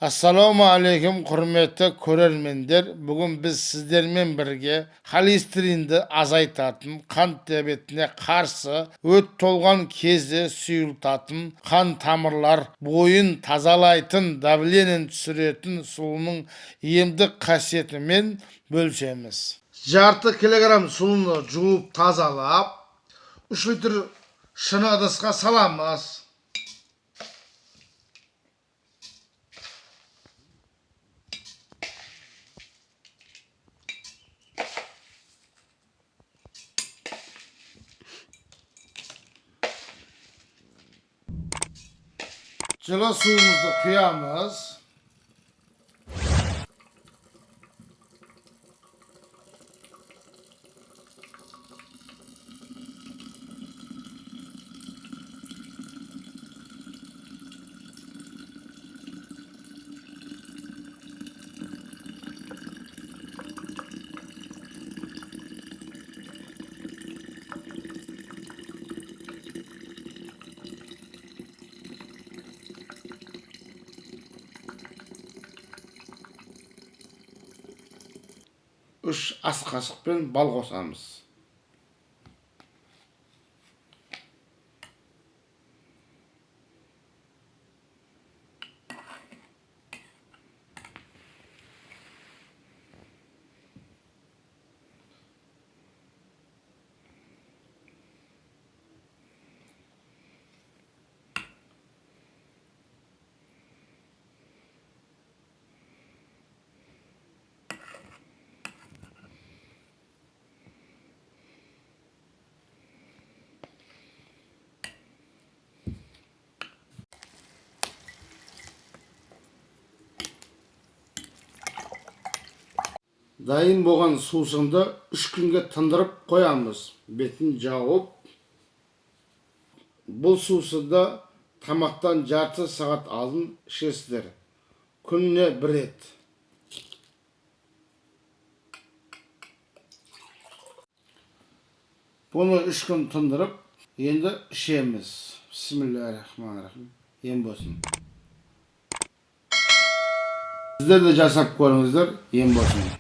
Assalamu alaykum hurmatli ko'rarmanlar. Bugun biz sizlerмен birge xolesterinni azaytatın, qand diabetine qarşı öt tolgan kezde suyultatın, qan tamirlar, boyun tazalaytın, davlenen түсürетін suunun emdік qasiyetimen bölüşemiz. Жарты килограмм суыны жууп тазалап, 3 литр шыны ыдысқа саламыз. Жылы суымызды құямыз. Üç as kaşıkpен bal kosamız. Dayın болған сусынды 3 күнге тындырып қоямыз. Бетін жауып, бұл сусынды тамақтан жарты сағат алдын ішесіздер. Күніне 1 рет. Бұны 3 күн тындырып, енді ішеміз. Bismillahirrahmanirrahim. Ем болсын. Сіздер де жасап көріңіздер, ем болсын.